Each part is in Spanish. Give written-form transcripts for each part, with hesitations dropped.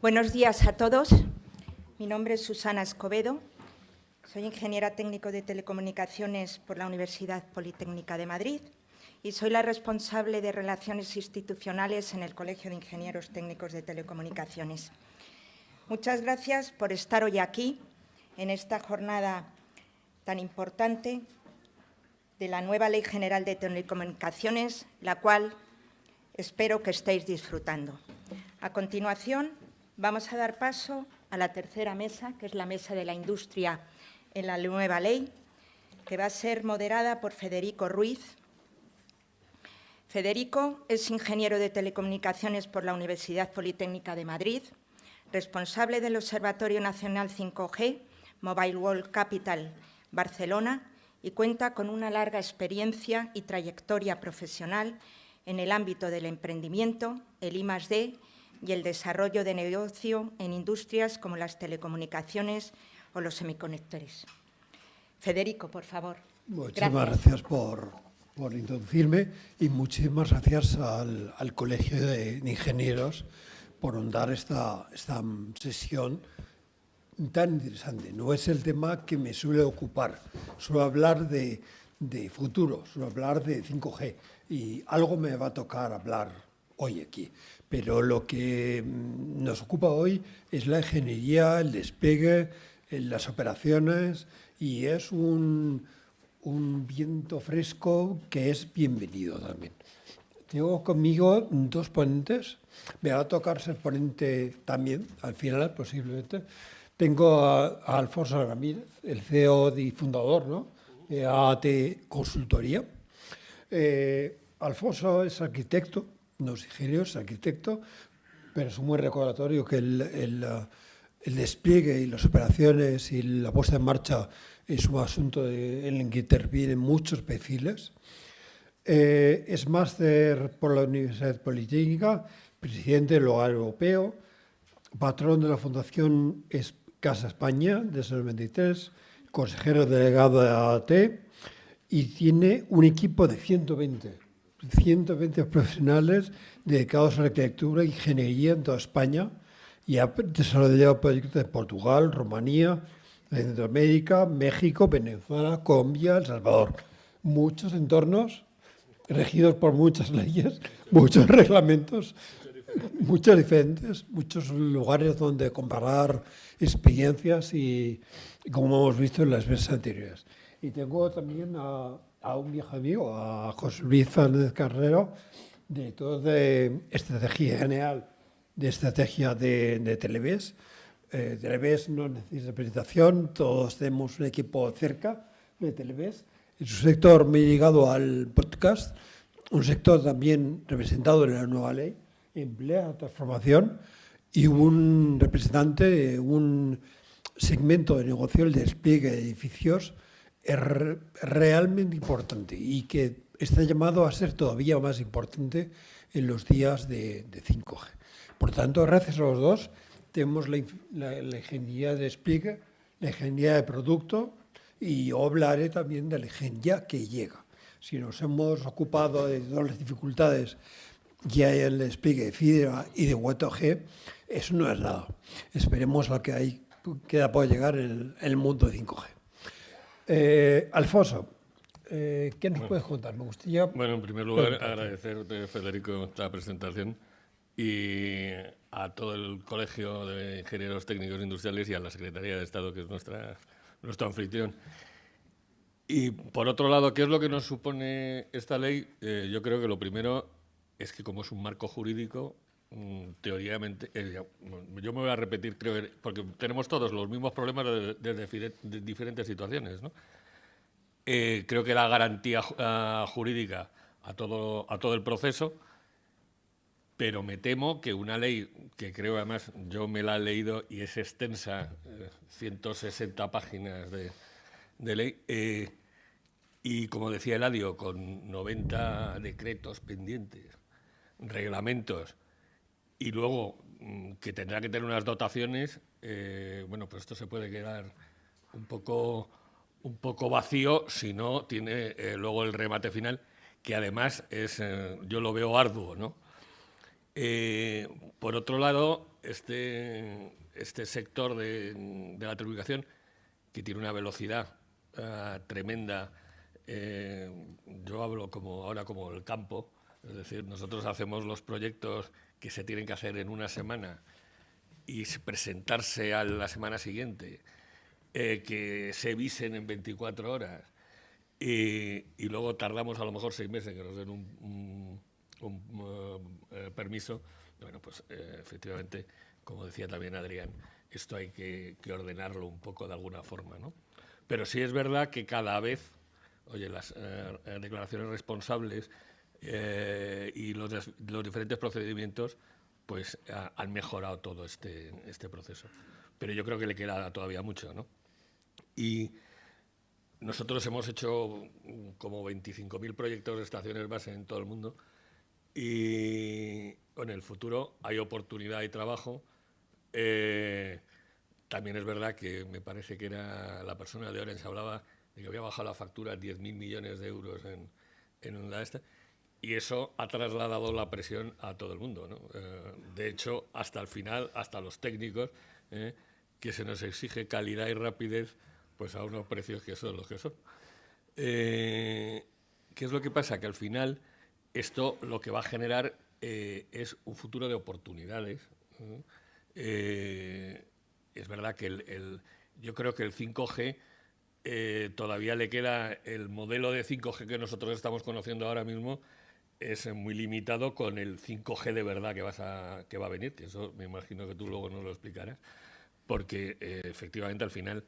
Buenos días a todos. Mi nombre es Susana Escobedo. Soy ingeniera técnico de telecomunicaciones por la Universidad Politécnica de Madrid y soy la responsable de Relaciones Institucionales en el Colegio de Ingenieros Técnicos de Telecomunicaciones. Muchas gracias por estar hoy aquí, en esta jornada tan importante de la nueva Ley General de Telecomunicaciones, la cual espero que estéis disfrutando. A continuación, vamos a dar paso a la tercera mesa, que es la mesa de la industria en la nueva ley, que va a ser moderada por Federico Ruiz. Federico es ingeniero de telecomunicaciones por la Universidad Politécnica de Madrid, responsable del Observatorio Nacional 5G, Mobile World Capital, Barcelona, y cuenta con una larga experiencia y trayectoria profesional en el ámbito del emprendimiento, el I+D y el desarrollo de negocio en industrias como las telecomunicaciones o los semiconductores. Federico, por favor. Muchísimas gracias por introducirme y muchísimas gracias al Colegio de Ingenieros por dar esta sesión tan interesante. No es el tema que me suele ocupar. Suelo hablar de futuro, suelo hablar de 5G y algo me va a tocar hablar hoy aquí. Pero lo que nos ocupa hoy es la ingeniería, el despegue, las operaciones y es un viento fresco que es bienvenido también. Tengo conmigo dos ponentes. Me va a tocar ser ponente también, al final posiblemente. Tengo a Alfonso Ramírez, el CEO y fundador, ¿no?, de AAT Consultoría. Alfonso es arquitecto, no es ingeniero, es arquitecto, pero es un buen recordatorio que el despliegue y las operaciones y la puesta en marcha es un asunto en el que intervienen muchos perfiles. Es máster por la Universidad Politécnica, presidente del Hogar Europeo, patrón de la Fundación Casa España desde el 93, consejero delegado de AAT y tiene un equipo de 120 profesionales dedicados a la arquitectura e ingeniería en toda España y ha desarrollado proyectos de Portugal, Rumanía, Centroamérica, México, Venezuela, Colombia, El Salvador. Muchos entornos regidos por muchas leyes, muchos reglamentos, muchos diferentes, muchos lugares donde comparar experiencias y como hemos visto en las veces anteriores. Y tengo también a un viejo amigo, a José Luis Fernández Carrero, director de Estrategia General de Estrategia de Televes. Televes no necesita presentación, todos tenemos un equipo cerca de Televes. Es un sector muy ligado al podcast, un sector también representado en la nueva ley, emplea la transformación y un representante de un segmento de negocio, el despliegue de edificios, es realmente importante y que está llamado a ser todavía más importante en los días de 5G. Por tanto, gracias a los dos, tenemos la ingeniería de despliegue, la ingeniería de producto y yo hablaré también de la ingeniería que llega. Si nos hemos ocupado de todas las dificultades que hay en el despliegue de fibra y de WTG, eso no es nada. Esperemos a que queda por llegar en el mundo de 5G. Alfonso, ¿qué nos puedes contar? Me gustaría... Bueno, en primer lugar, agradecerte, Federico, la presentación y a todo el Colegio de Ingenieros Técnicos Industriales y a la Secretaría de Estado, que es nuestro anfitrión. Y, por otro lado, ¿qué es lo que nos supone esta ley? Yo creo que lo primero es que, como es un marco jurídico, teóricamente, yo me voy a repetir, creo, porque tenemos todos los mismos problemas de diferentes situaciones, ¿no? Creo que da garantía jurídica a todo el proceso, pero me temo que una ley que creo, además, yo me la he leído y es extensa, 160 páginas de ley, y, como decía Eladio, con 90 decretos pendientes, reglamentos, y luego que tendrá que tener unas dotaciones, bueno, pues esto se puede quedar un poco vacío si no tiene luego el remate final, que además yo lo veo arduo, ¿no? Por otro lado, este sector de la telecomunicación, que tiene una velocidad tremenda, yo hablo ahora como el campo, es decir, nosotros hacemos los proyectos que se tienen que hacer en una semana y presentarse a la semana siguiente, que se visen en 24 horas y luego tardamos a lo mejor 6 meses que nos den un permiso. Bueno, pues efectivamente, como decía también Adrián, esto hay que ordenarlo un poco de alguna forma, ¿no? Pero sí es verdad que cada vez, oye, las declaraciones responsables y los diferentes procedimientos pues han mejorado todo este proceso. Pero yo creo que le queda todavía mucho, ¿no? Y nosotros hemos hecho como 25.000 proyectos de estaciones base en todo el mundo y en el futuro hay oportunidad y trabajo. También es verdad que me parece que era la persona de Orange, hablaba de que había bajado la factura a 10.000 millones de euros en la esta, y eso ha trasladado la presión a todo el mundo, ¿no? De hecho, hasta el final, hasta los técnicos, que se nos exige calidad y rapidez, pues a unos precios que son los que son. ¿Qué es lo que pasa? Que al final esto lo que va a generar es un futuro de oportunidades. Es verdad que yo creo que el 5G todavía le queda el modelo de 5G que nosotros estamos conociendo ahora mismo, es muy limitado con el 5G de verdad que va a venir, que eso me imagino que tú luego nos lo explicarás, porque efectivamente al final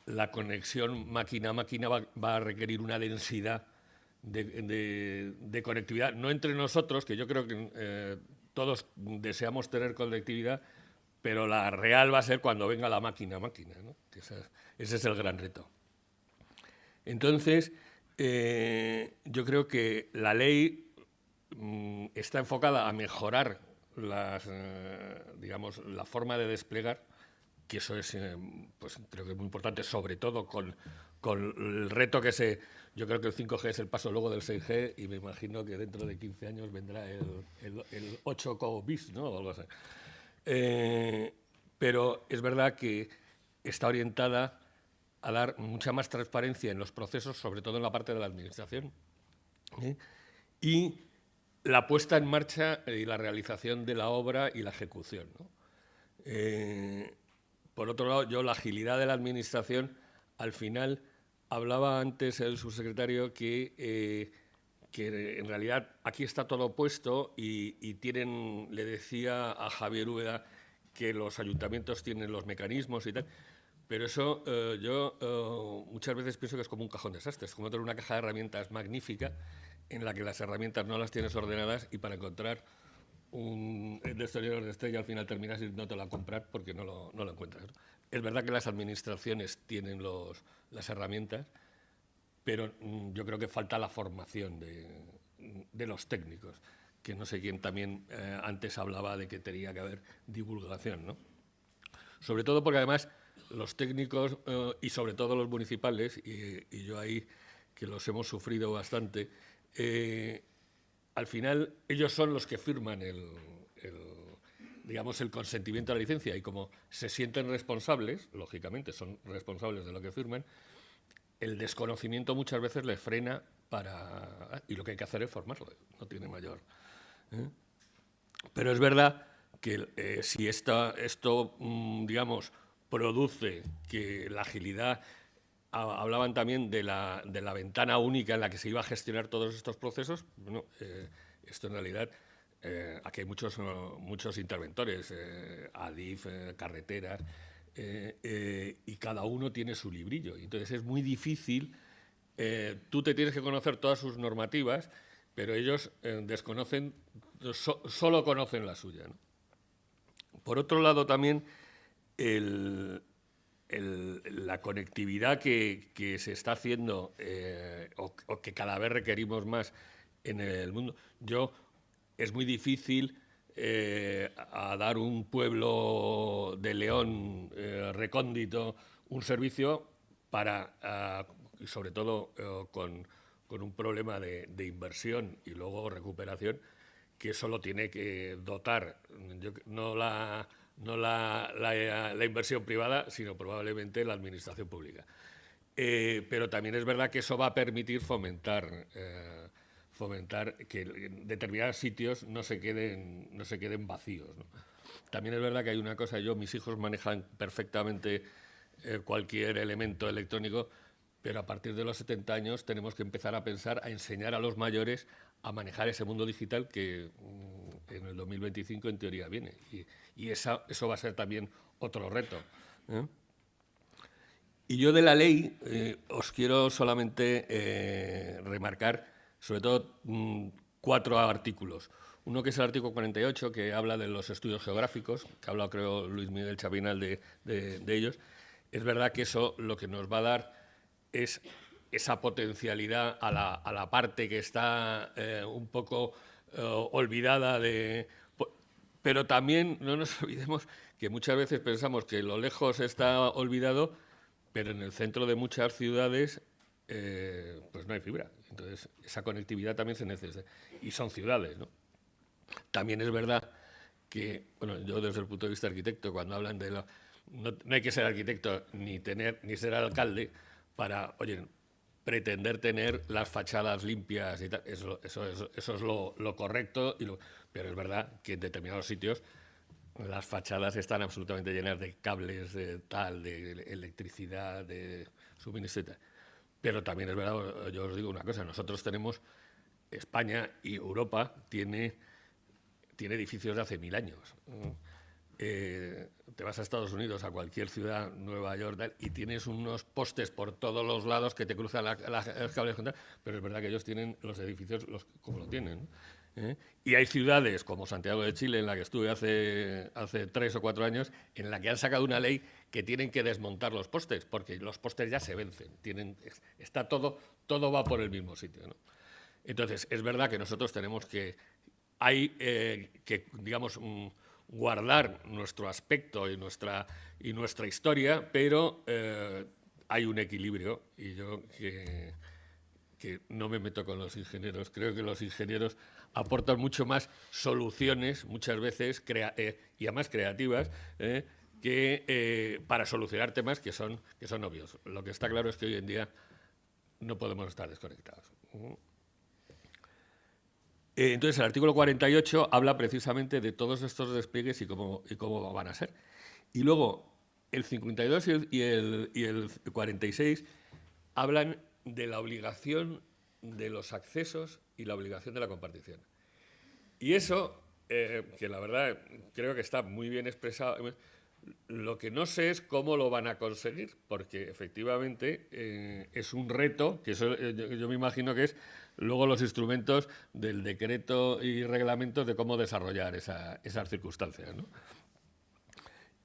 la conexión máquina-máquina va a requerir una densidad de conectividad, no entre nosotros, que yo creo que todos deseamos tener conectividad, pero la real va a ser cuando venga la máquina-máquina, ¿no? Ese es el gran reto. Entonces, yo creo que la ley está enfocada a mejorar digamos, la forma de desplegar, que eso es, pues creo que es muy importante, sobre todo con el reto que yo creo que el 5G es el paso luego del 6G y me imagino que dentro de 15 años vendrá el 8 bis, ¿no? O algo así. Pero es verdad que está orientada a dar mucha más transparencia en los procesos, sobre todo en la parte de la administración, y la puesta en marcha y la realización de la obra y la ejecución, ¿no? Por otro lado, la agilidad de la administración, al final, hablaba antes el subsecretario que en realidad aquí está todo puesto y le decía a Javier Úbeda que los ayuntamientos tienen los mecanismos y tal, pero eso yo muchas veces pienso que es como un cajón de desastres, es como tener una caja de herramientas magnífica en la que las herramientas no las tienes ordenadas y para encontrar un destornillador de estrella al final terminas y no te lo a comprar porque no lo encuentras, ¿no? Es verdad que las administraciones tienen las herramientas, pero yo creo que falta la formación de los técnicos, que no sé quién también antes hablaba de que tenía que haber divulgación, ¿no? Sobre todo porque además los técnicos y sobre todo los municipales, y yo ahí que los hemos sufrido bastante, al final ellos son los que firman digamos, el consentimiento a la licencia y como se sienten responsables, lógicamente son responsables de lo que firman, el desconocimiento muchas veces les frena y lo que hay que hacer es formarlo, no tiene mayor. Pero es verdad que si esto, digamos, produce que la agilidad, hablaban también de la ventana única en la que se iba a gestionar todos estos procesos, bueno, esto en realidad, aquí hay muchos interventores, ADIF, carreteras, y cada uno tiene su librillo. Entonces es muy difícil, tú te tienes que conocer todas sus normativas, pero ellos desconocen, solo conocen la suya, ¿no? Por otro lado también, la conectividad que se está haciendo o que cada vez requerimos más en el mundo. Es muy difícil a dar un pueblo de León recóndito un servicio y sobre todo con un problema de inversión y luego recuperación que solo tiene que dotar, no la inversión privada, sino probablemente la administración pública. Pero también es verdad que eso va a permitir fomentar que en determinados sitios no se queden vacíos, ¿no? También es verdad que hay una cosa, mis hijos manejan perfectamente cualquier elemento electrónico, pero a partir de los 70 años tenemos que empezar a pensar, a enseñar a los mayores a manejar ese mundo digital que en el 2025 en teoría viene. Y eso va a ser también otro reto, ¿eh? Y yo de la ley os quiero solamente remarcar, sobre todo, 4 artículos. Uno que es el artículo 48, que habla de los estudios geográficos, que ha hablado, creo, Luis Miguel Chapinal de ellos. Es verdad que eso lo que nos va a dar es esa potencialidad a la parte que está un poco olvidada pero también no nos olvidemos que muchas veces pensamos que lo lejos está olvidado, pero en el centro de muchas ciudades pues no hay fibra. Entonces, esa conectividad también se necesita. Y son ciudades, ¿no? También es verdad que, bueno, yo desde el punto de vista arquitecto, cuando hablan de no hay que ser arquitecto ni ser alcalde para, oye, pretender tener las fachadas limpias y tal. Eso es lo correcto, pero es verdad que en determinados sitios las fachadas están absolutamente llenas de cables de electricidad, de suministro y tal. Pero también es verdad, yo os digo una cosa, nosotros tenemos, España y Europa tiene edificios de hace 1000 años. Te vas a Estados Unidos, a cualquier ciudad, Nueva York, tal, y tienes unos postes por todos los lados que te cruzan los cables, pero es verdad que ellos tienen los edificios como lo tienen, ¿no? Y hay ciudades como Santiago de Chile, en la que estuve hace 3 o 4 años, en la que han sacado una ley que tienen que desmontar los postes, porque los postes ya se vencen. Todo va por el mismo sitio, ¿no? Entonces, es verdad que nosotros tenemos que digamos, guardar nuestro aspecto y nuestra historia, pero hay un equilibrio, y yo que no me meto con los ingenieros. Creo que los ingenieros aportan mucho más soluciones, muchas veces, y además creativas, que para solucionar temas que son obvios. Lo que está claro es que hoy en día no podemos estar desconectados. Entonces, el artículo 48 habla precisamente de todos estos despliegues y cómo van a ser. Y luego, el 52 y el 46 hablan de la obligación de los accesos y la obligación de la compartición. Y eso, que la verdad creo que está muy bien expresado, lo que no sé es cómo lo van a conseguir, porque efectivamente es un reto, que eso, yo me imagino que es luego los instrumentos del decreto y reglamentos de cómo desarrollar esas circunstancias, ¿no?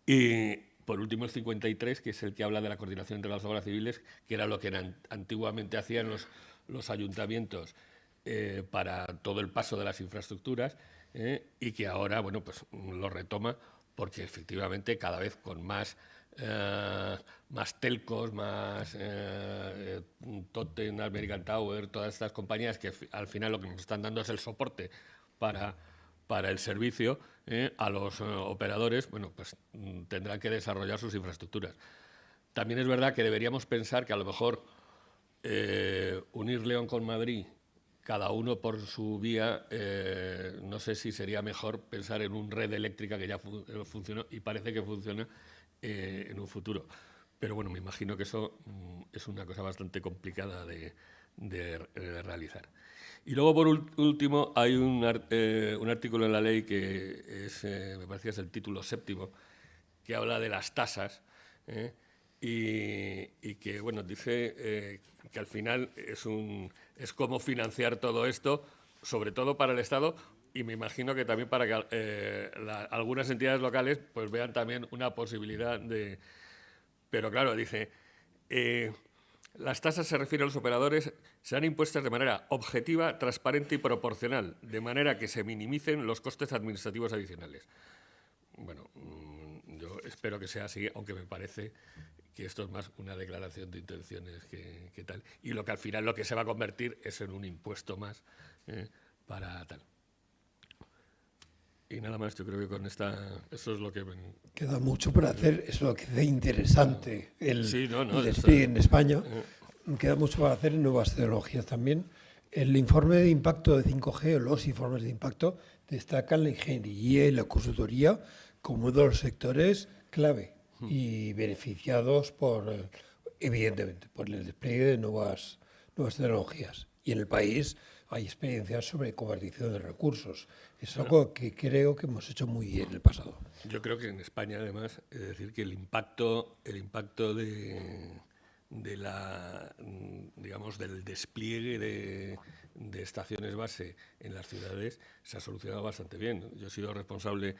Y por último el 53, que es el que habla de la coordinación entre las obras civiles, que era lo que antiguamente hacían los ayuntamientos para todo el paso de las infraestructuras, y que ahora, bueno, pues lo retoma, porque efectivamente cada vez con más telcos, más Totem, American Tower, todas estas compañías que al final lo que nos están dando es el soporte para el servicio a los operadores, bueno, pues tendrán que desarrollar sus infraestructuras. También es verdad que deberíamos pensar que a lo mejor unir León con Madrid, cada uno por su vía, no sé si sería mejor pensar en una red eléctrica que ya funcionó y parece que funciona en un futuro. Pero bueno, me imagino que eso es una cosa bastante complicada de realizar. Y luego, por último, hay un artículo en la ley que me parece que es el título 7º, que habla de las tasas, y que, bueno, dice que al final es cómo financiar todo esto, sobre todo para el Estado, y me imagino que también para que algunas entidades locales pues vean también una posibilidad de... Pero claro, dice, las tasas se refieren a los operadores, serán impuestas de manera objetiva, transparente y proporcional, de manera que se minimicen los costes administrativos adicionales. Bueno, yo espero que sea así, aunque me parece que esto es más una declaración de intenciones que tal. Y lo que al final lo que se va a convertir es en un impuesto más para tal. Y nada más, yo creo que con eso es lo que... Queda mucho por hacer, es lo que hace interesante el despliegue en España. Queda mucho por hacer en nuevas tecnologías también. El informe de impacto de 5G, o los informes de impacto, destacan la ingeniería y la consultoría como uno de los sectores clave y beneficiados evidentemente, por el despliegue de nuevas tecnologías. Y en el país hay experiencias sobre cobertición de recursos. Es algo que creo que hemos hecho muy bien en el pasado. Yo creo que en España, además, es decir, que el impacto de la, digamos, del despliegue de estaciones base en las ciudades se ha solucionado bastante bien. Yo he sido responsable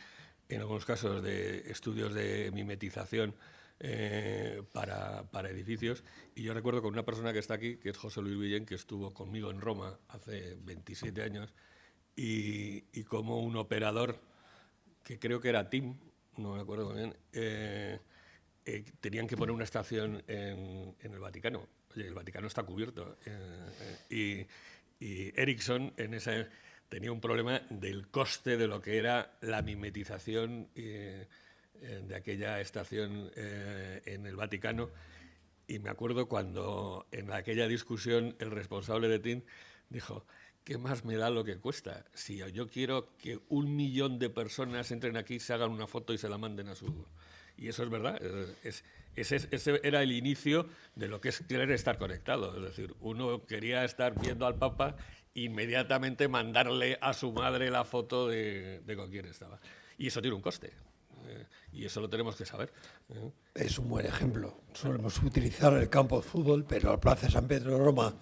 en algunos casos de estudios de mimetización para edificios, y yo recuerdo con una persona que está aquí, que es José Luis Villén, que estuvo conmigo en Roma hace 27 años, y como un operador, que creo que era TIM, no me acuerdo muy bien, tenían que poner una estación en el Vaticano. Oye, el Vaticano está cubierto. Y Ericsson tenía un problema del coste de lo que era la mimetización de aquella estación en el Vaticano. Y me acuerdo cuando en aquella discusión el responsable de TIM dijo: ¿qué más me da lo que cuesta? Si yo quiero que 1 millón de personas entren aquí, se hagan una foto y se la manden a su... Y eso es verdad. Ese era el inicio de lo que es querer estar conectado. Es decir, uno quería estar viendo al Papa, inmediatamente mandarle a su madre la foto de con quién estaba. Y eso tiene un coste. Y eso lo tenemos que saber. Es un buen ejemplo. Solemos utilizar el campo de fútbol, pero la Plaza San Pedro de Roma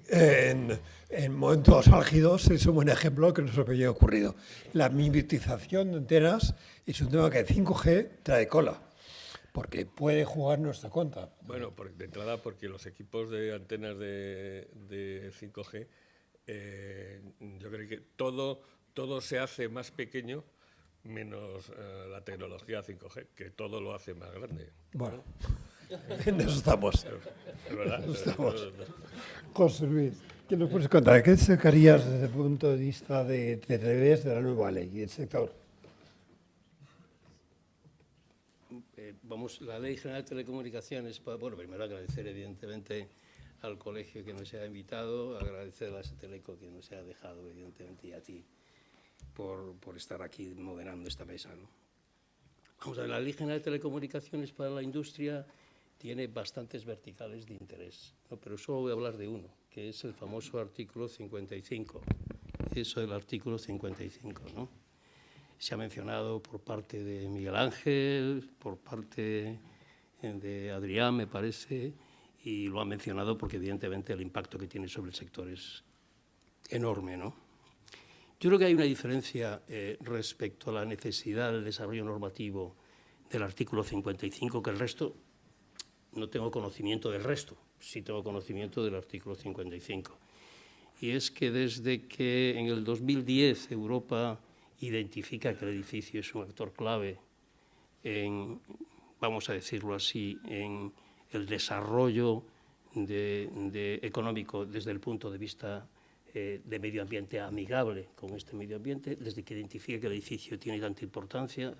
en momentos álgidos es un buen ejemplo que nos había ocurrido. La mimetización de antenas es un tema que 5G trae cola, porque puede jugar nuestra contra. Bueno, de entrada porque los equipos de antenas de 5G, yo creo que todo se hace más pequeño, menos la tecnología 5G, que todo lo hace más grande. Bueno, en eso estamos. Es verdad. En eso estamos. José Luis, ¿qué nos puedes contar? ¿Qué destacarías desde el punto de vista de la nueva ley y del sector? La Ley General de Telecomunicaciones, bueno, primero agradecer evidentemente al colegio que nos ha invitado, agradecer a la Sateleco que nos ha dejado evidentemente y a ti por estar aquí moderando esta mesa, ¿no? Vamos a ver, la Ley General de Telecomunicaciones para la industria tiene bastantes verticales de interés, ¿no? Pero solo voy a hablar de uno, que es el famoso artículo 55. Eso del artículo 55, ¿no? Se ha mencionado por parte de Miguel Ángel, por parte de Adrián, me parece, y lo ha mencionado porque evidentemente el impacto que tiene sobre el sector es enorme, ¿no? Yo creo que hay una diferencia respecto a la necesidad del desarrollo normativo del artículo 55, que el resto, no tengo conocimiento del resto, sí tengo conocimiento del artículo 55. Y es que desde que en el 2010 Europa identifica que el edificio es un actor clave en, vamos a decirlo así, en el desarrollo económico desde el punto de vista de medio ambiente amigable con este medio ambiente, desde que identifica que el edificio tiene tanta importancia.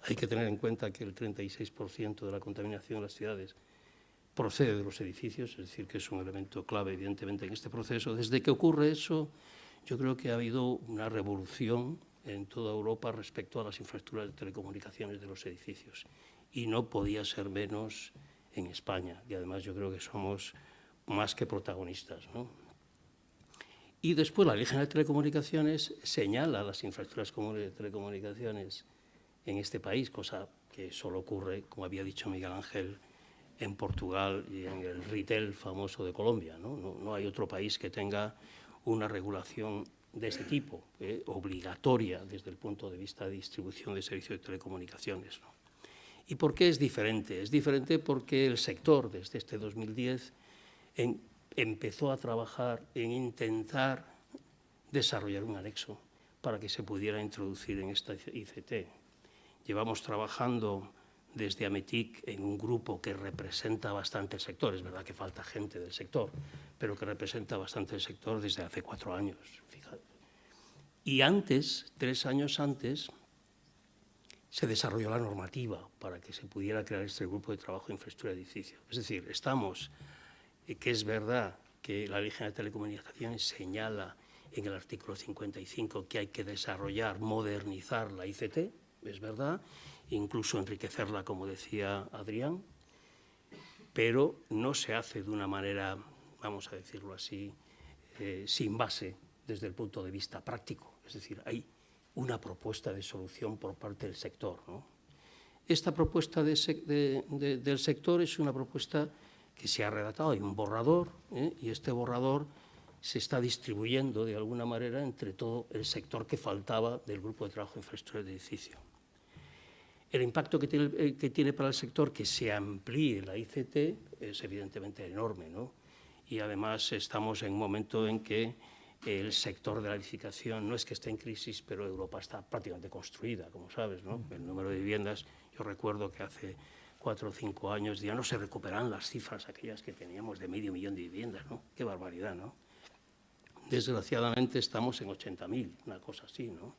Hay que tener en cuenta que el 36% de la contaminación en las ciudades procede de los edificios, es decir, que es un elemento clave, evidentemente, en este proceso. Desde que ocurre eso, yo creo que ha habido una revolución en toda Europa respecto a las infraestructuras de telecomunicaciones de los edificios. Y no podía ser menos en España. Y además yo creo que somos más que protagonistas, ¿no? Y después la Ley General de Telecomunicaciones señala las infraestructuras comunes de telecomunicaciones en este país, cosa que solo ocurre, como había dicho Miguel Ángel, en Portugal y en el retail famoso de Colombia, ¿no? No hay otro país que tenga una regulación de este tipo, obligatoria desde el punto de vista de distribución de servicios de telecomunicaciones, ¿no? ¿Y por qué es diferente? Es diferente porque el sector, desde este 2010, empezó a trabajar en intentar desarrollar un anexo para que se pudiera introducir en esta ICT. Llevamos trabajando desde AMETIC en un grupo que representa bastante el sector. Es verdad que falta gente del sector, pero que representa bastante el sector desde hace 4 años. Fíjate. Y antes, 3 años antes, se desarrolló la normativa para que se pudiera crear este grupo de trabajo de infraestructura de edificio. Es decir, que es verdad que la Ley General de Telecomunicaciones señala en el artículo 55 que hay que desarrollar, modernizar la ICT, es verdad, incluso enriquecerla, como decía Adrián, pero no se hace de una manera, vamos a decirlo así, sin base desde el punto de vista práctico. Es decir, hay una propuesta de solución por parte del sector, ¿no? Esta propuesta del sector es una propuesta que se ha redactado, hay un borrador, y este borrador se está distribuyendo de alguna manera entre todo el sector que faltaba del grupo de trabajo de infraestructura de edificio. El impacto que tiene para el sector que se amplíe la ICT es evidentemente enorme, ¿no? Y además estamos en un momento en que el sector de la edificación no es que esté en crisis, pero Europa está prácticamente construida, como sabes, ¿no? El número de viviendas, yo recuerdo que hace 4 o 5 años ya no se recuperan las cifras aquellas que teníamos de 500.000 de viviendas, ¿no? Qué barbaridad, ¿no? Desgraciadamente estamos en 80.000, una cosa así, ¿no?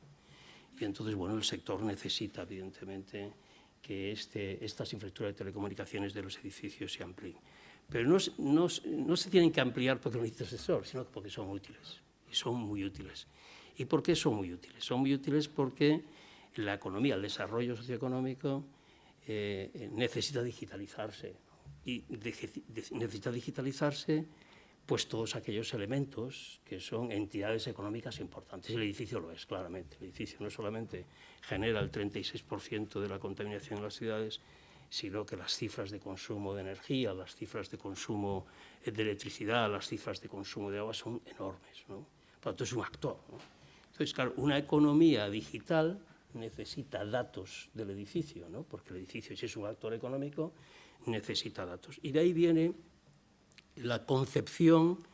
Y entonces, bueno, el sector necesita, evidentemente, que estas infraestructuras de telecomunicaciones de los edificios se amplíen. Pero no se tienen que ampliar porque lo necesita el sector, sino porque son útiles, y son muy útiles. ¿Y por qué son muy útiles? Son muy útiles porque la economía, el desarrollo socioeconómico necesita digitalizarse, y necesita digitalizarse pues todos aquellos elementos que son entidades económicas importantes. El edificio lo es, claramente. El edificio no solamente genera el 36% de la contaminación en las ciudades, sino que las cifras de consumo de energía, las cifras de consumo de electricidad, las cifras de consumo de agua son enormes, ¿no? Por lo tanto, es un actor, ¿no? Entonces, claro, una economía digital necesita datos del edificio, ¿no? Porque el edificio, si es un actor económico, necesita datos. Y de ahí viene la concepción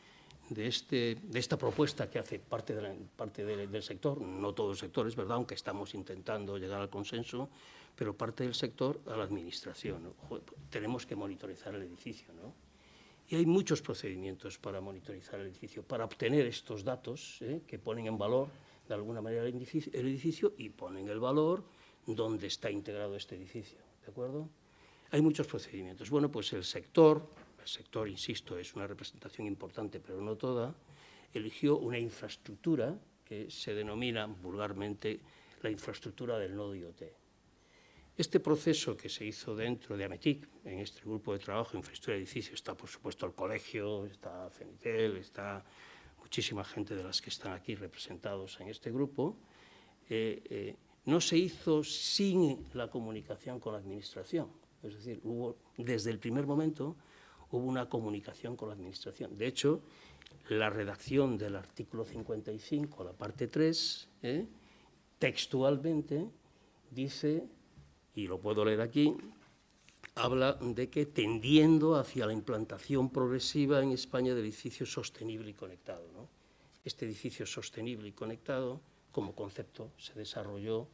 de esta propuesta que hace parte del sector, no todo el sector, es verdad, aunque estamos intentando llegar al consenso, pero parte del sector a la administración, ¿no? Tenemos que monitorizar el edificio, ¿no? Y hay muchos procedimientos para monitorizar el edificio, para obtener estos datos que ponen en valor de alguna manera el edificio y ponen el valor donde está integrado este edificio, ¿de acuerdo? Hay muchos procedimientos. Bueno, pues el sector, insisto, es una representación importante, pero no toda, eligió una infraestructura que se denomina vulgarmente la infraestructura del nodo IoT. Este proceso que se hizo dentro de AMETIC, en este grupo de trabajo de infraestructura de edificio, está por supuesto el colegio, está FENITEL, está muchísima gente de las que están aquí representados en este grupo, no se hizo sin la comunicación con la administración. Es decir, desde el primer momento hubo una comunicación con la administración. De hecho, la redacción del artículo 55, la parte 3, textualmente dice, y lo puedo leer aquí, habla de que tendiendo hacia la implantación progresiva en España del edificio sostenible y conectado, ¿no? Este edificio sostenible y conectado, como concepto, se desarrolló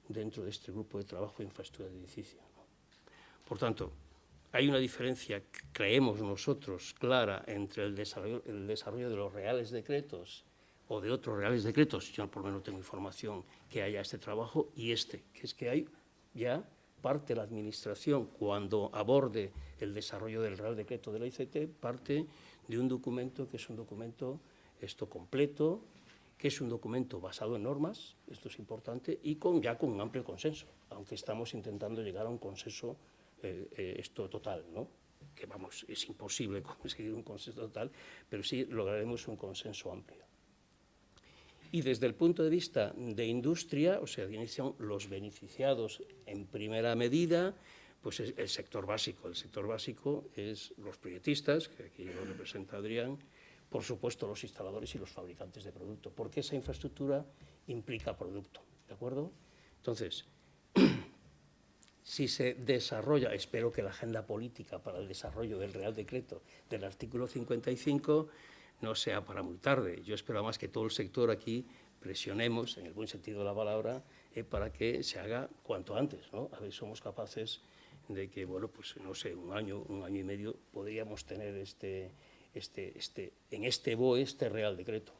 dentro de este grupo de trabajo de infraestructura de edificio, ¿no? Por tanto, hay una diferencia, creemos nosotros, clara entre el desarrollo de los reales decretos o de otros reales decretos, yo por lo menos no tengo información que haya este trabajo, y que es que hay ya parte de la Administración, cuando aborde el desarrollo del Real Decreto de la ICT, parte de un documento que es un documento completo, que es un documento basado en normas, esto es importante, y ya con un amplio consenso, aunque estamos intentando llegar a un consenso total, ¿no? Que vamos, es imposible conseguir un consenso total, pero sí lograremos un consenso amplio. Y desde el punto de vista de industria, o sea, los beneficiados en primera medida, pues es el sector básico. El sector básico es los proyectistas, que aquí lo representa Adrián, por supuesto los instaladores y los fabricantes de producto, porque esa infraestructura implica producto, ¿de acuerdo? Entonces, si se desarrolla, espero que la agenda política para el desarrollo del Real Decreto del artículo 55 no sea para muy tarde. Yo espero más que todo el sector aquí presionemos, en el buen sentido de la palabra, para que se haga cuanto antes, ¿no? A ver si somos capaces de que, bueno, pues no sé, un año y medio podríamos tener en este BOE, este Real Decreto.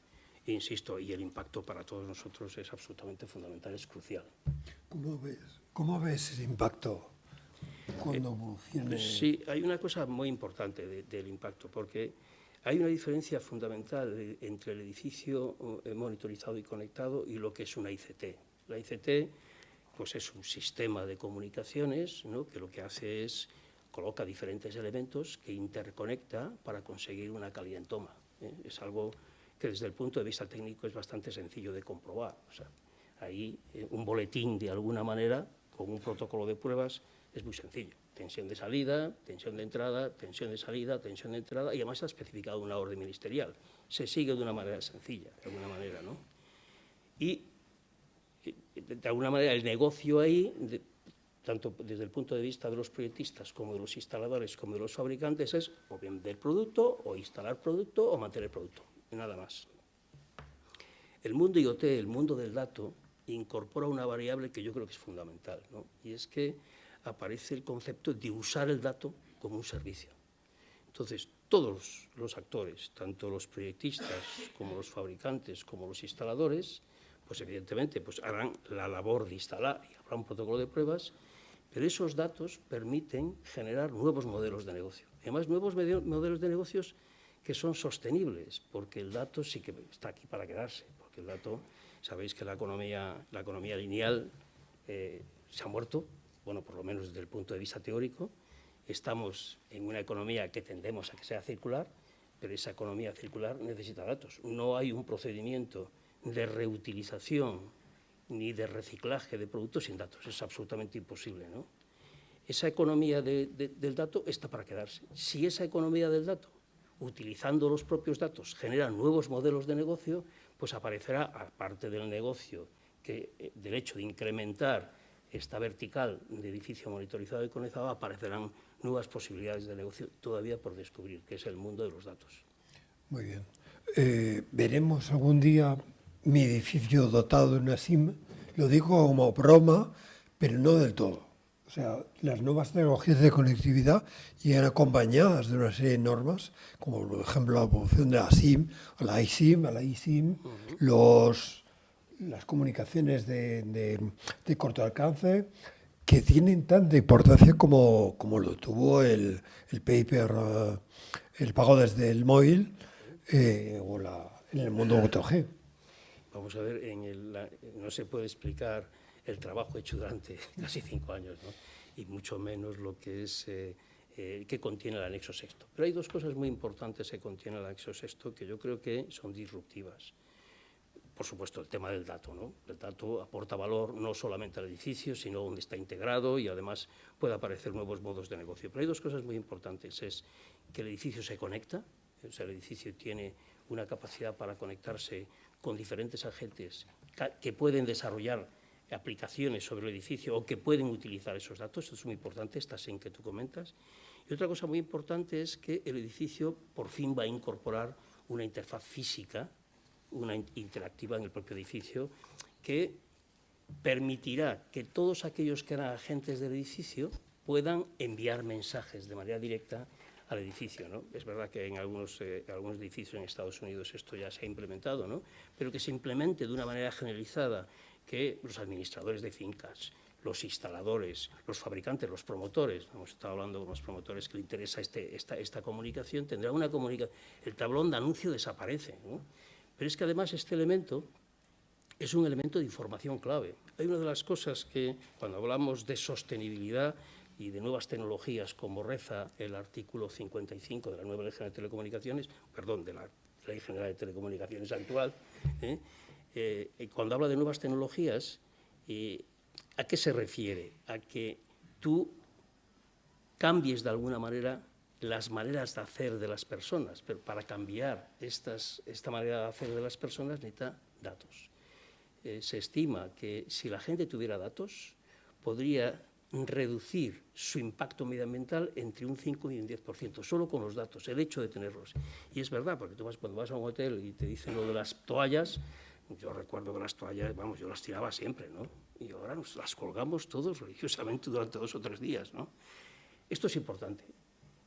insisto, y el impacto para todos nosotros es absolutamente fundamental, es crucial. ¿Cómo ves ese impacto cuando evolucione? Sí, hay una cosa muy importante del impacto, porque hay una diferencia fundamental entre el edificio monitorizado y conectado y lo que es una ICT. La ICT pues es un sistema de comunicaciones, ¿no?, que lo que hace es coloca diferentes elementos que interconecta para conseguir una calidad en toma. Es algo que desde el punto de vista técnico es bastante sencillo de comprobar. O sea, ahí un boletín de alguna manera con un protocolo de pruebas es muy sencillo. Tensión de salida, tensión de entrada, tensión de salida, tensión de entrada, y además está especificado una orden ministerial. Se sigue de una manera sencilla, de alguna manera, ¿no? Y de alguna manera el negocio ahí, tanto desde el punto de vista de los proyectistas como de los instaladores como de los fabricantes, es o vender producto, o instalar producto, o mantener producto, nada más. El mundo IoT, el mundo del dato, incorpora una variable que yo creo que es fundamental, ¿no? Y es que aparece el concepto de usar el dato como un servicio. Entonces, todos los actores, tanto los proyectistas como los fabricantes como los instaladores, pues evidentemente pues harán la labor de instalar y habrá un protocolo de pruebas, pero esos datos permiten generar nuevos modelos de negocio. Además, nuevos modelos de negocios que son sostenibles, porque el dato sí que está aquí para quedarse, porque el dato, sabéis que la economía lineal se ha muerto, bueno, por lo menos desde el punto de vista teórico. Estamos en una economía que tendemos a que sea circular, pero esa economía circular necesita datos. No hay un procedimiento de reutilización ni de reciclaje de productos sin datos. Es absolutamente imposible, ¿no? Esa economía del dato está para quedarse. Si esa economía del dato, utilizando los propios datos, genera nuevos modelos de negocio, pues aparecerá, aparte del negocio, del hecho de incrementar esta vertical de edificio monitorizado y conectado, aparecerán nuevas posibilidades de negocio todavía por descubrir, que es el mundo de los datos. Muy bien. Veremos algún día mi edificio dotado de una SIM. Lo digo como broma, pero no del todo. O sea, las nuevas tecnologías de conectividad llegan acompañadas de una serie de normas, como por ejemplo la evolución de la SIM, a la eSIM, las comunicaciones de corto alcance, que tienen tanta importancia como lo tuvo el paper, el pago desde el móvil o en el mundo 4G. Vamos a ver, no se puede explicar el trabajo hecho durante casi 5 años, ¿no? Y mucho menos lo que es que contiene el anexo sexto. Pero hay dos cosas muy importantes que contiene el anexo sexto que yo creo que son disruptivas. Por supuesto, el tema del dato, ¿no? El dato aporta valor no solamente al edificio, sino donde está integrado y además puede aparecer nuevos modos de negocio. Pero hay dos cosas muy importantes, es que el edificio se conecta, o sea, el edificio tiene una capacidad para conectarse con diferentes agentes que pueden desarrollar aplicaciones sobre el edificio o que pueden utilizar esos datos. Esto es muy importante, esta SIM que tú comentas. Y otra cosa muy importante es que el edificio por fin va a incorporar una interfaz física, una interactiva en el propio edificio, que permitirá que todos aquellos que eran agentes del edificio puedan enviar mensajes de manera directa al edificio, ¿no? Es verdad que en algunos edificios en Estados Unidos esto ya se ha implementado, ¿no? Pero que se implemente de una manera generalizada, que los administradores de fincas, los instaladores, los fabricantes, los promotores, hemos estado hablando con los promotores que les interesa esta comunicación, tendrán una comunicación. El tablón de anuncio desaparece, ¿no? Pero es que además este elemento es un elemento de información clave. Hay una de las cosas que, cuando hablamos de sostenibilidad y de nuevas tecnologías, como reza el artículo 55 de la nueva Ley General de Telecomunicaciones, perdón, de la Ley General de Telecomunicaciones actual, cuando habla de nuevas tecnologías, ¿a qué se refiere? A que tú cambies de alguna manera las maneras de hacer de las personas, pero para cambiar esta manera de hacer de las personas necesita datos. Se estima que si la gente tuviera datos, podría reducir su impacto medioambiental entre un 5 y un 10%, solo con los datos, el hecho de tenerlos. Y es verdad, porque cuando vas a un hotel y te dicen lo de las toallas, yo recuerdo que las toallas, vamos, yo las tiraba siempre, ¿no? Y ahora nos las colgamos todos religiosamente durante 2 o 3 días, ¿no? Esto es importante.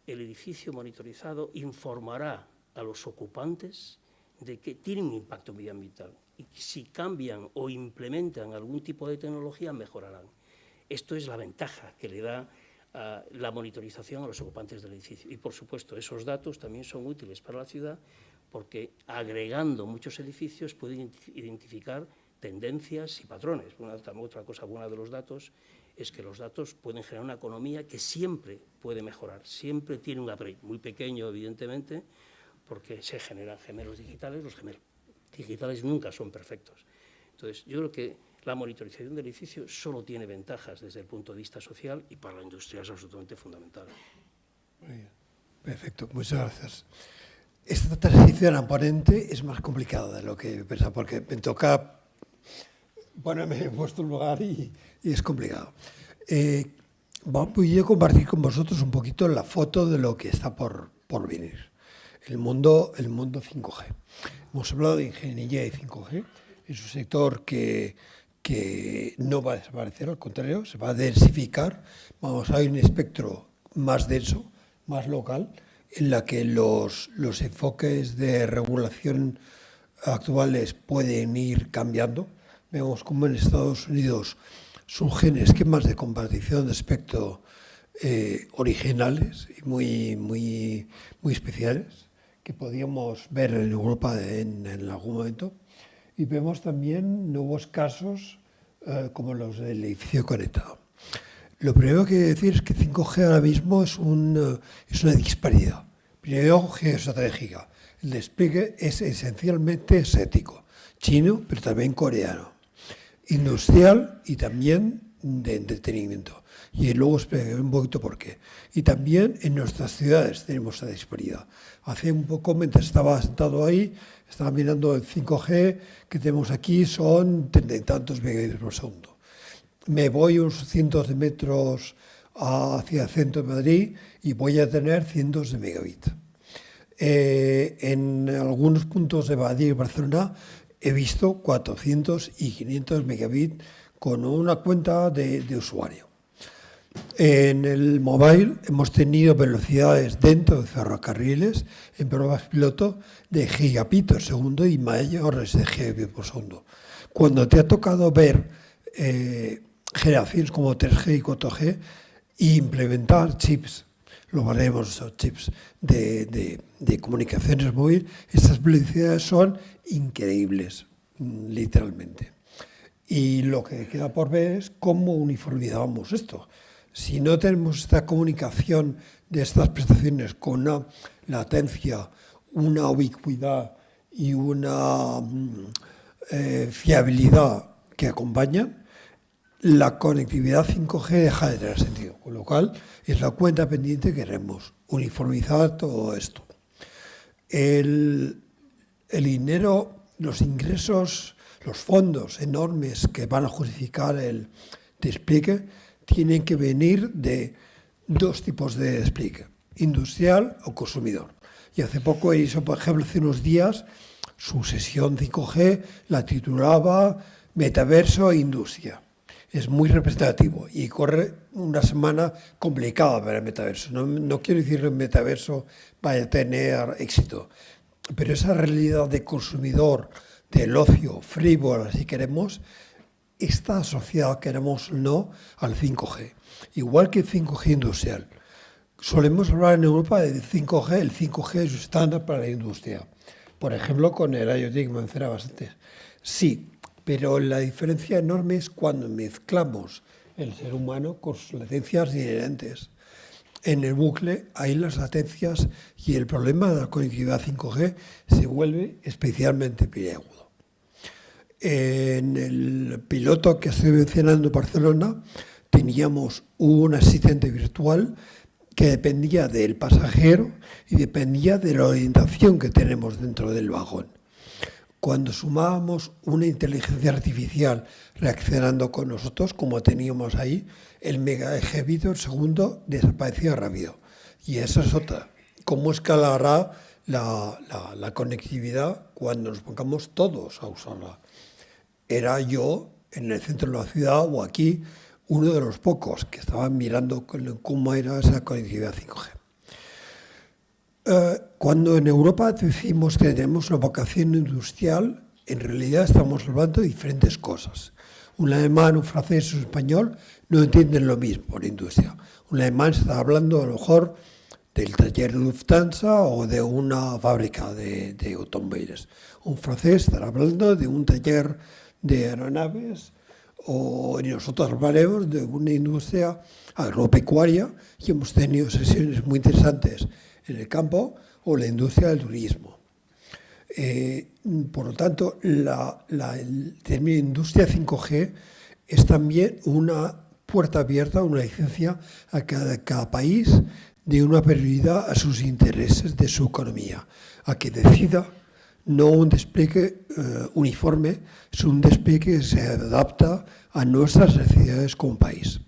El edificio monitorizado informará a los ocupantes de que tienen un impacto medioambiental y si cambian o implementan algún tipo de tecnología mejorarán. Esto es la ventaja que le da la monitorización a los ocupantes del edificio. Y, por supuesto, esos datos también son útiles para la ciudad porque agregando muchos edificios pueden identificar tendencias y patrones. Otra cosa buena de los datos es que los datos pueden generar una economía que siempre puede mejorar, siempre tiene un upgrade, muy pequeño, evidentemente, porque se generan gemelos digitales, los gemelos digitales nunca son perfectos. Entonces, yo creo que la monitorización del edificio solo tiene ventajas desde el punto de vista social y para la industria es absolutamente fundamental. Muy bien. Perfecto, muchas gracias. Esta transición a ponente es más complicada de lo que pensaba, porque me toca ponerme en vuestro lugar y es complicado. Voy a compartir con vosotros un poquito la foto de lo que está por venir. El mundo 5G. Hemos hablado de ingeniería y 5G. Es un sector que no va a desaparecer, al contrario, se va a densificar. Vamos a ver un espectro más denso, más local, en la que los enfoques de regulación actuales pueden ir cambiando. Vemos como en Estados Unidos surgen esquemas de compartición de espectro originales y muy especiales que podíamos ver en Europa en algún momento. Y vemos también nuevos casos como los del edificio conectado. Lo primero que decir es que 5G ahora mismo es una disparidad. Primero, geoestratégica. El despliegue es esencialmente asiático, chino, pero también coreano. Industrial y también de entretenimiento. Y luego explicaré un poquito por qué. Y también en nuestras ciudades tenemos esa disparidad. Hace un poco, mientras estaba sentado ahí, estaba mirando el 5G que tenemos aquí, son 30 y tantos megabits por segundo. Me voy unos cientos de metros hacia el centro de Madrid y voy a tener cientos de megabits. En algunos puntos de Madrid y Barcelona he visto 400 y 500 megabits con una cuenta de usuario. En el mobile hemos tenido velocidades dentro de ferrocarriles en pruebas piloto de gigabit por segundo y mayores de gigabit por segundo. Cuando te ha tocado ver generaciones como 3G y 4G e implementar chips, lo veremos, esos chips de comunicaciones móviles, estas velocidades son increíbles, literalmente. Y lo que queda por ver es cómo uniformizamos esto. Si no tenemos esta comunicación de estas prestaciones con una latencia, una ubicuidad y una fiabilidad que acompañan, la conectividad 5G deja de tener sentido. Con lo cual, es la cuenta pendiente que queremos, uniformizar todo esto. El dinero, los ingresos, los fondos enormes que van a justificar el despliegue tienen que venir de dos tipos de despliegue, industrial o consumidor. Y hace poco hizo, por ejemplo, hace unos días, su sesión 5G la titulaba Metaverso e Industria. Es muy representativo y corre una semana complicada para el metaverso. No quiero decir que el metaverso vaya a tener éxito, pero esa realidad de consumidor, del ocio frívola, si queremos, está asociada, queremos o no, al 5G. Igual que el 5G industrial. Solemos hablar en Europa del 5G, el 5G es estándar para la industria. Por ejemplo, con el IoT que mencionabas antes. Sí, pero la diferencia enorme es cuando mezclamos el ser humano con sus latencias inherentes. En el bucle hay las latencias y el problema de la conectividad 5G se vuelve especialmente peliagudo. En el piloto que estoy mencionando en Barcelona teníamos un asistente virtual que dependía del pasajero y dependía de la orientación que tenemos dentro del vagón. Cuando sumábamos una inteligencia artificial reaccionando con nosotros, como teníamos ahí, el megagabit por segundo desaparecía rápido. Y esa es otra. ¿Cómo escalará la conectividad cuando nos pongamos todos a usarla? Era yo, en el centro de la ciudad o aquí, uno de los pocos que estaban mirando cómo era esa conectividad 5G. Cuando en Europa decimos que tenemos una vocación industrial, en realidad estamos hablando de diferentes cosas. Un alemán, un francés, un español no entienden lo mismo por industria. Un alemán está hablando a lo mejor del taller de Lufthansa o de una fábrica de automóviles. Un francés estará hablando de un taller de aeronaves, y nosotros hablaremos de una industria agropecuaria, y hemos tenido sesiones muy interesantes en el campo, o la industria del turismo. Por lo tanto, el término industria 5G es también una puerta abierta, una licencia a cada país de una prioridad a sus intereses de su economía, a que decida no un despliegue uniforme, es un despliegue que se adapta a nuestras necesidades como país.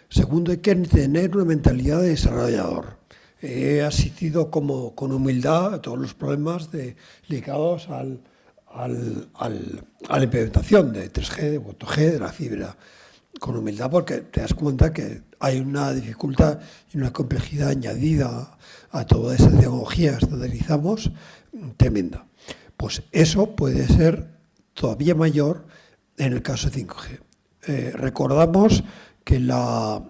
Segundo, hay que tener una mentalidad de desarrollador. He asistido con humildad a todos los problemas ligados a la implementación de 3G, de 4G, de la fibra. Con humildad, porque te das cuenta que hay una dificultad y una complejidad añadida a toda esa tecnología que estandarizamos tremenda. Pues eso puede ser todavía mayor en el caso de 5G. Recordamos que la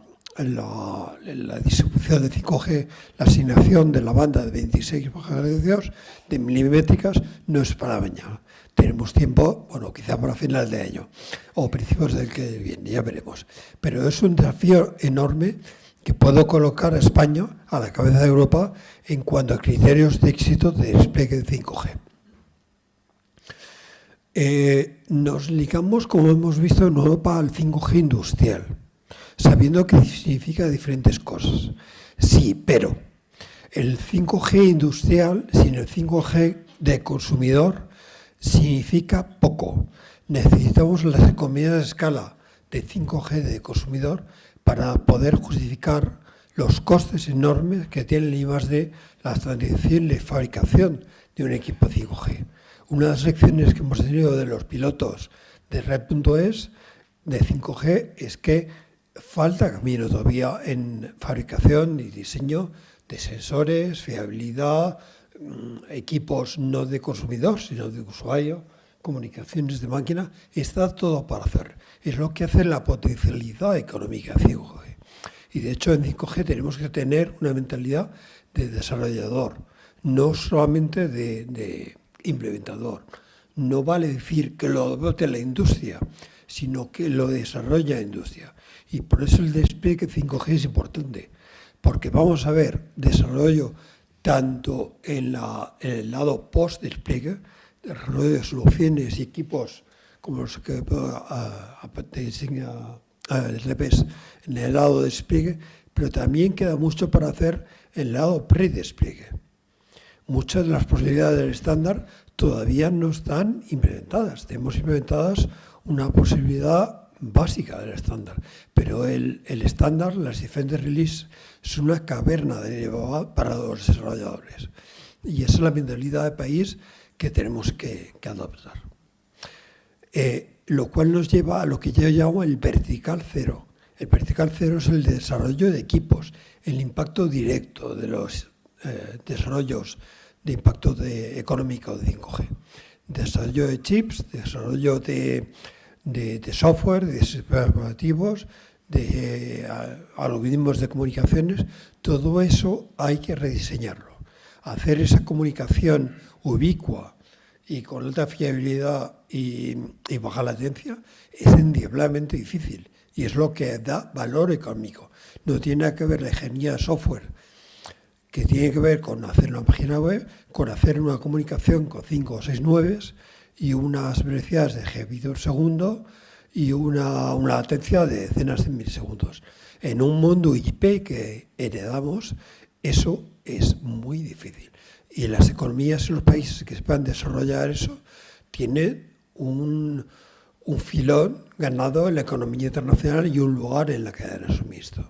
distribución de 5G, la asignación de la banda de 26 GHz de milimétricas no es para mañana. Tenemos tiempo, bueno, quizá para final de año o principios del que viene, ya veremos. Pero es un desafío enorme que puedo colocar a España a la cabeza de Europa en cuanto a criterios de éxito de despliegue de 5G. Nos ligamos, como hemos visto en Europa, al 5G industrial, sabiendo que significa diferentes cosas. Sí, pero el 5G industrial sin el 5G de consumidor significa poco. Necesitamos las economías de escala de 5G de consumidor para poder justificar los costes enormes que tiene el I+D la estandarización y la fabricación de un equipo 5G. Una de las lecciones que hemos tenido de los pilotos de Red.es de 5G es que falta camino todavía en fabricación y diseño de sensores, fiabilidad, equipos no de consumidor, sino de usuario, comunicaciones de máquina. Está todo para hacer. Es lo que hace la potencialidad económica de 5G. Y de hecho en 5G tenemos que tener una mentalidad de desarrollador, no solamente de implementador. No vale decir que lo adopte la industria, sino que lo desarrolla la industria. Y por eso el despliegue 5G es importante, porque vamos a ver desarrollo tanto en el lado post-despliegue, desarrollo de soluciones y equipos como los que diseña el REPES en el lado de despliegue, pero también queda mucho para hacer en el lado pre-despliegue. Muchas de las posibilidades del estándar todavía no están implementadas. Tenemos implementadas una posibilidad básica del estándar, pero el estándar, las diferentes releases, es una caverna de Java para los desarrolladores. Y esa es la mentalidad de país que tenemos que adoptar. Lo cual nos lleva a lo que yo llamo el vertical cero. El vertical cero es el desarrollo de equipos, el impacto directo de los desarrollos de impacto económico de 5G. Desarrollo de chips, desarrollo de software, de sistemas operativos, de algoritmos de comunicaciones. Todo eso hay que rediseñarlo. Hacer esa comunicación ubicua y con alta fiabilidad y baja latencia es indudablemente difícil y es lo que da valor económico. No tiene nada que ver la ingeniería de software, que tiene que ver con hacer una página web, con hacer una comunicación con 5 o 6 nueves y unas velocidades de gigabit por segundo y una latencia de decenas de milisegundos. En un mundo IP que heredamos, eso es muy difícil. Y las economías en los países que sepan desarrollar eso tienen un filón ganado en la economía internacional y un lugar en la cadena de suministro.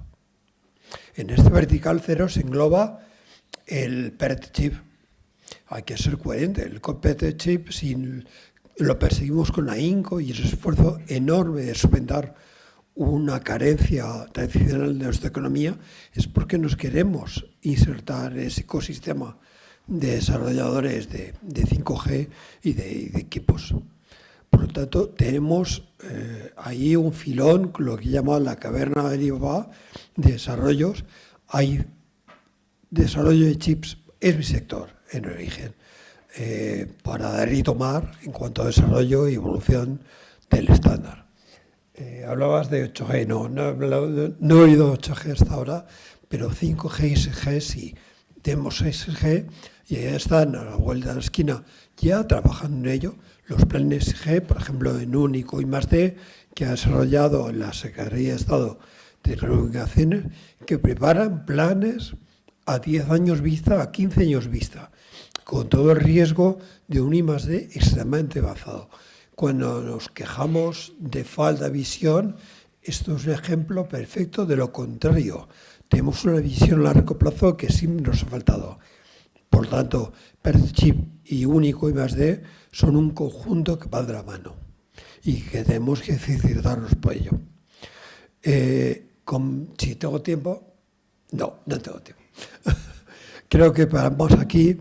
En este vertical cero se engloba el PERT chip. Hay que ser coherente. El PERT chip, si lo perseguimos con ahínco y ese esfuerzo enorme de solventar una carencia tradicional de nuestra economía, es porque nos queremos insertar en ese ecosistema de desarrolladores de 5G y de equipos. Por lo tanto, tenemos ahí un filón, lo que llama la caverna de Alibaba, de desarrollos. Hay desarrollo de chips, es mi sector en origen, para dar y tomar en cuanto a desarrollo y evolución del estándar. Hablabas de 8G, no he oído 8G hasta ahora, pero 5G y 6G sí. Tenemos 6G y ya están a la vuelta de la esquina ya trabajando en ello. Los planes G, por ejemplo, en Único y +D, que ha desarrollado la Secretaría de Estado de Telecomunicaciones, que preparan planes a 10 años vista, a 15 años vista, con todo el riesgo de un I+D extremadamente avanzado. Cuando nos quejamos de falta de visión, esto es un ejemplo perfecto de lo contrario. Tenemos una visión a largo plazo que sí nos ha faltado. Por tanto, PERCHIP y Único y +D son un conjunto que va de la mano y que tenemos que felicitarnos por ello. Si tengo tiempo, no tengo tiempo. Creo que paramos aquí.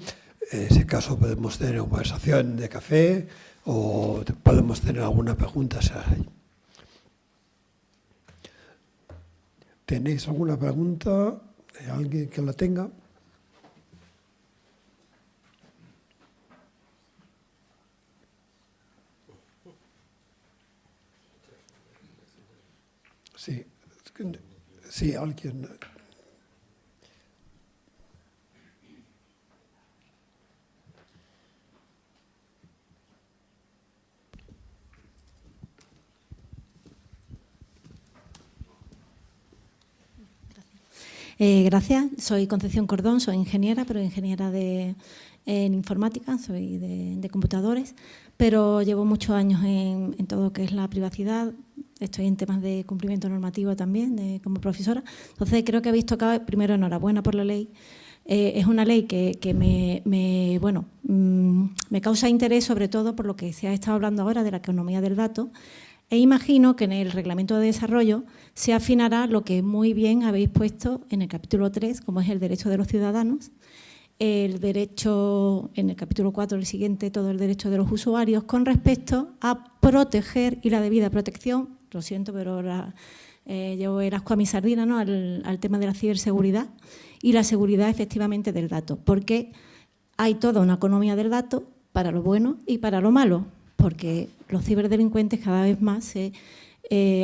En ese caso podemos tener una conversación de café o podemos tener alguna pregunta. ¿Tenéis alguna pregunta? ¿Alguien que la tenga? Sí, alguien. Gracias. Soy Concepción Cordón, soy ingeniera, pero ingeniera en informática, soy de computadores, pero llevo muchos años en todo lo que es la privacidad. Estoy en temas de cumplimiento normativo también, como profesora. Entonces, creo que habéis tocado, primero, enhorabuena por la ley. Es una ley que me causa interés, sobre todo por lo que se ha estado hablando ahora de la economía del dato. E imagino que en el reglamento de desarrollo se afinará lo que muy bien habéis puesto en el capítulo 3, como es el derecho de los ciudadanos, el derecho, en el capítulo 4, el siguiente, todo el derecho de los usuarios con respecto a proteger y la debida protección, lo siento, pero ahora llevo el ascua a mi sardina, ¿no?, al tema de la ciberseguridad y la seguridad efectivamente del dato, porque hay toda una economía del dato para lo bueno y para lo malo, porque los ciberdelincuentes cada vez más se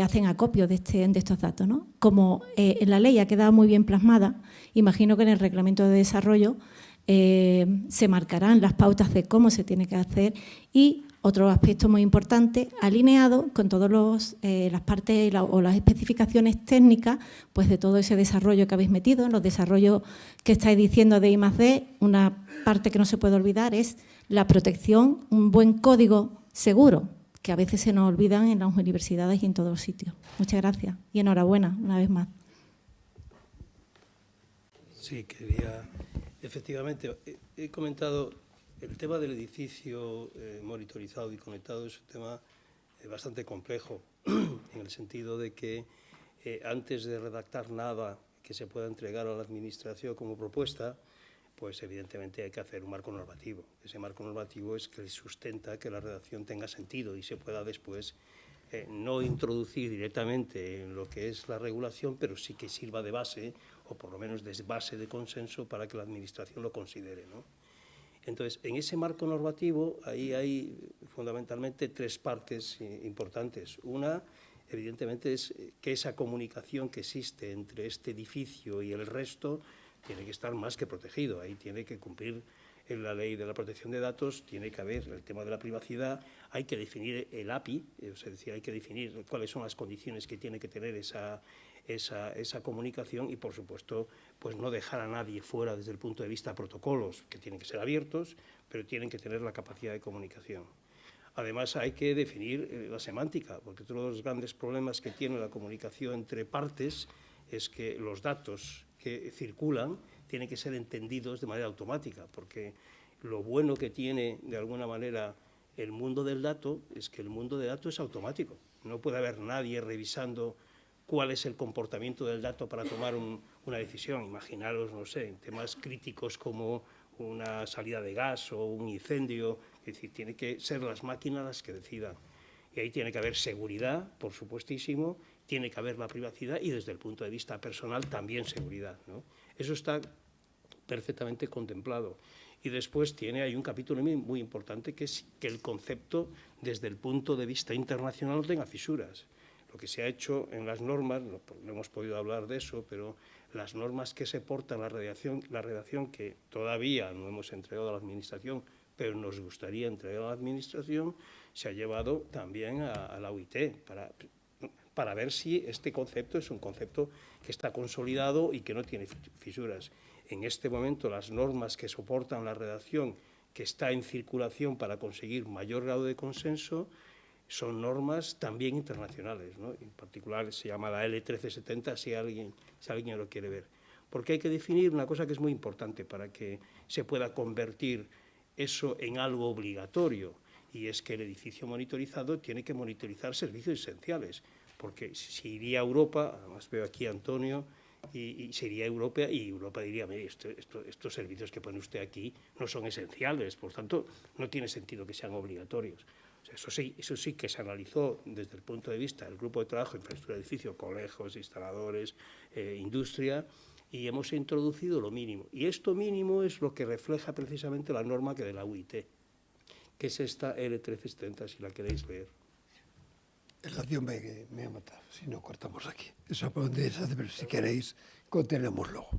hacen acopio de estos datos, ¿no? Como en la ley ha quedado muy bien plasmada, imagino que en el reglamento de desarrollo se marcarán las pautas de cómo se tiene que hacer y otro aspecto muy importante, alineado con todas las partes o las especificaciones técnicas pues de todo ese desarrollo que habéis metido, en los desarrollos que estáis diciendo de I+D, una parte que no se puede olvidar es la protección, un buen código seguro, que a veces se nos olvidan en las universidades y en todos los sitios. Muchas gracias y enhorabuena una vez más. Sí, efectivamente, he comentado el tema del edificio monitorizado y conectado, es un tema bastante complejo, en el sentido de que antes de redactar nada que se pueda entregar a la Administración como propuesta, pues evidentemente hay que hacer un marco normativo. Ese marco normativo es que sustenta que la redacción tenga sentido y se pueda después no introducir directamente en lo que es la regulación, pero sí que sirva de base, o por lo menos de base de consenso para que la Administración lo considere, ¿no? Entonces, en ese marco normativo, ahí hay fundamentalmente tres partes importantes. Una, evidentemente, es que esa comunicación que existe entre este edificio y el resto tiene que estar más que protegido. Ahí tiene que cumplir la ley de la protección de datos, tiene que haber el tema de la privacidad, hay que definir el API, es decir, hay que definir cuáles son las condiciones que tiene que tener esa comunicación y, por supuesto, pues no dejar a nadie fuera desde el punto de vista de protocolos, que tienen que ser abiertos, pero tienen que tener la capacidad de comunicación. Además, hay que definir la semántica, porque uno de los grandes problemas que tiene la comunicación entre partes es que los datos que circulan tienen que ser entendidos de manera automática, porque lo bueno que tiene, de alguna manera, el mundo del dato es que el mundo del dato es automático. No puede haber nadie revisando cuál es el comportamiento del dato para tomar una decisión. Imaginaros, no sé, en temas críticos como una salida de gas o un incendio, es decir, tiene que ser las máquinas las que decidan. Y ahí tiene que haber seguridad, por supuestísimo, tiene que haber la privacidad y desde el punto de vista personal también seguridad, ¿no? Eso está perfectamente contemplado. Y después hay un capítulo muy importante que es que el concepto desde el punto de vista internacional no tenga fisuras. Lo que se ha hecho en las normas, no hemos podido hablar de eso, pero las normas que se portan la redacción que todavía no hemos entregado a la Administración, pero nos gustaría entregar a la Administración, se ha llevado también a la OIT para ver si este concepto es un concepto que está consolidado y que no tiene fisuras. En este momento, las normas que soportan la redacción que está en circulación para conseguir mayor grado de consenso son normas también internacionales, ¿no? En particular se llama la L1370, si alguien lo quiere ver. Porque hay que definir una cosa que es muy importante para que se pueda convertir eso en algo obligatorio, y es que el edificio monitorizado tiene que monitorizar servicios esenciales, porque si iría a Europa, además veo aquí a Antonio, y se iría a Europa y Europa diría, mire, estos servicios que pone usted aquí no son esenciales, por tanto, no tiene sentido que sean obligatorios. O sea, eso sí que se analizó desde el punto de vista del grupo de trabajo, infraestructura de edificio, colegios, instaladores, industria, y hemos introducido lo mínimo. Y esto mínimo es lo que refleja precisamente la norma que de la UIT, que es esta L1370, si la queréis leer. El radio me ha matado, si no cortamos aquí. Eso por donde es, pero si queréis, continuemos luego.